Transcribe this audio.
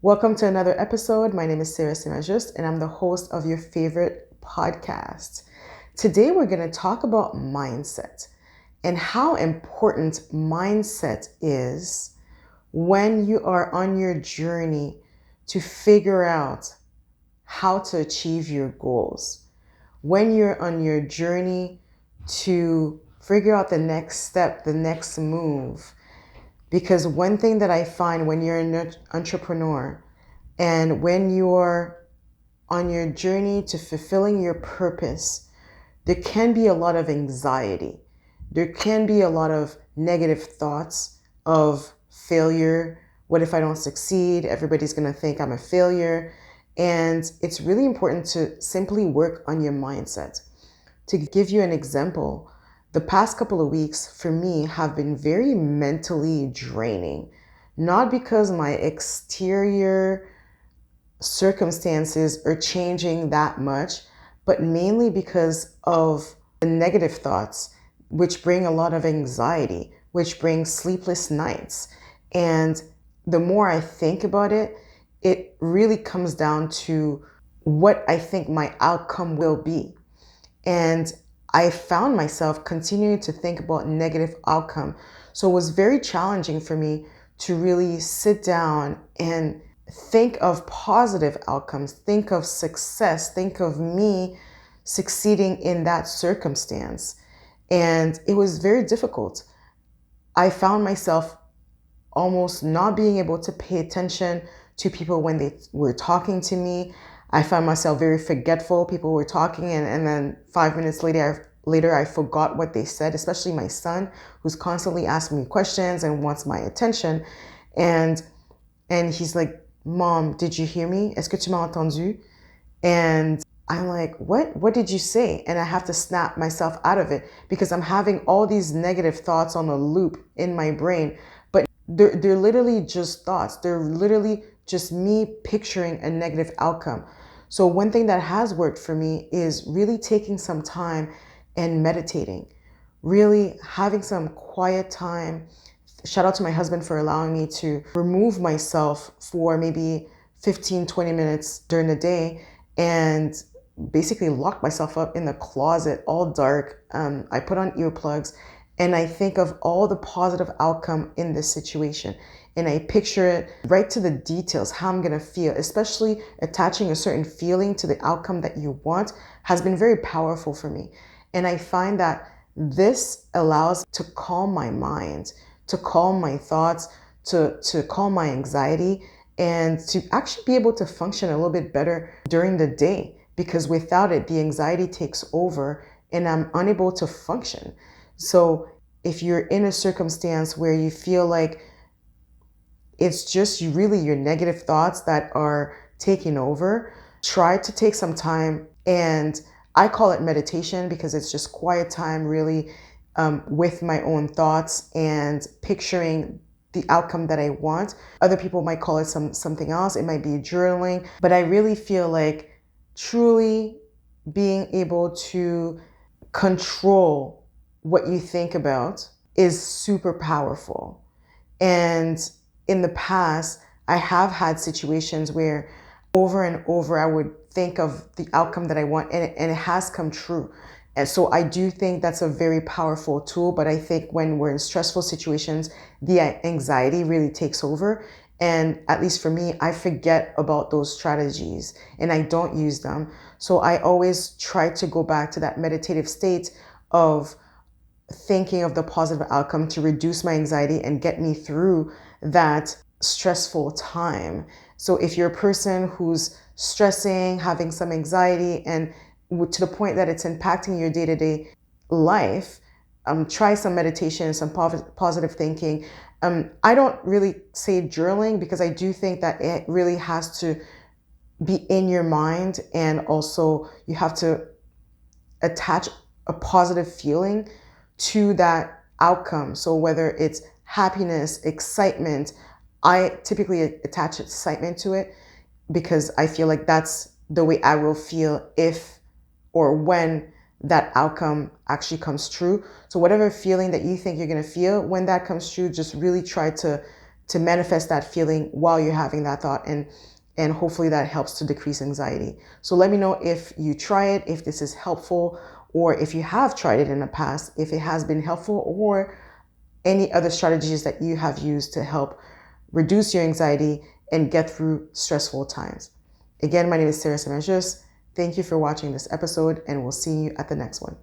Welcome to another episode. My name is Scared SH and I'm the host of your favorite podcast. Today we're going to talk about mindset and how important mindset is when you are on your journey to figure out how to achieve your goals. When you're on your journey to figure out the next step, the next move. Because one thing that I find when you're an entrepreneur and when you're on your journey to fulfilling your purpose, there can be a lot of anxiety. There can be a lot of negative thoughts of failure. What if I don't succeed? Everybody's going to think I'm a failure. And it's really important to simply work on your mindset. To give you an example, the past couple of weeks for me have been very mentally draining. Not because my exterior circumstances are changing that much, but mainly because of the negative thoughts, which bring a lot of anxiety, which bring sleepless nights. And the more I think about it, it really comes down to what I think my outcome will be. And I found myself continuing to think about negative outcome. So it was very challenging for me to really sit down and think of positive outcomes, think of success, think of me succeeding in that circumstance. And it was very difficult. I found myself almost not being able to pay attention to people when they were talking to me. I found myself very forgetful. People were talking and then 5 minutes later, I forgot what they said, especially my son, who's constantly asking me questions and wants my attention. And he's like, Mom, did you hear me? Est-ce que tu m'as entendu? And I'm like, what did you say? And I have to snap myself out of it because I'm having all these negative thoughts on a loop in my brain. But they're literally just thoughts. They're literally just me picturing a negative outcome. So one thing that has worked for me is really taking some time and meditating, really having some quiet time. Shout out to my husband for allowing me to remove myself for maybe 15, 20 minutes during the day and basically lock myself up in the closet, all dark. I put on earplugs and I think of all the positive outcome in this situation. And I picture it right to the details, how I'm going to feel, especially attaching a certain feeling to the outcome that you want has been very powerful for me. And I find that this allows to calm my mind, to calm my thoughts, to calm my anxiety, and to actually be able to function a little bit better during the day. Because without it, the anxiety takes over and I'm unable to function. So if you're in a circumstance where you feel like it's just really your negative thoughts that are taking over, try to take some time. And I call it meditation because it's just quiet time, really, with my own thoughts and picturing the outcome that I want. Other people might call it something else. It might be journaling. But I really feel like truly being able to control what you think about is super powerful. And in the past, I have had situations where over and over I would think of the outcome that I want and it has come true. And so I do think that's a very powerful tool, but I think when we're in stressful situations, the anxiety really takes over. And at least for me, I forget about those strategies and I don't use them. So I always try to go back to that meditative state of thinking of the positive outcome to reduce my anxiety and get me through that stressful time. So if you're a person who's stressing, having some anxiety, and to the point that it's impacting your day-to-day life, try some meditation, some positive thinking. I don't really say journaling because I do think that it really has to be in your mind, and also you have to attach a positive feeling to that outcome. So whether it's happiness, excitement, I typically attach excitement to it because I feel like that's the way I will feel if or when that outcome actually comes true. So whatever feeling that you think you're going to feel when that comes true, just really try to to manifest that feeling while you're having that thought, and hopefully that helps to decrease anxiety. So let me know if you try it, if this is helpful, or if you have tried it in the past, if it has been helpful, or any other strategies that you have used to help reduce your anxiety and get through stressful times. Again, my name is Scared SH. Thank you for watching this episode, and we'll see you at the next one.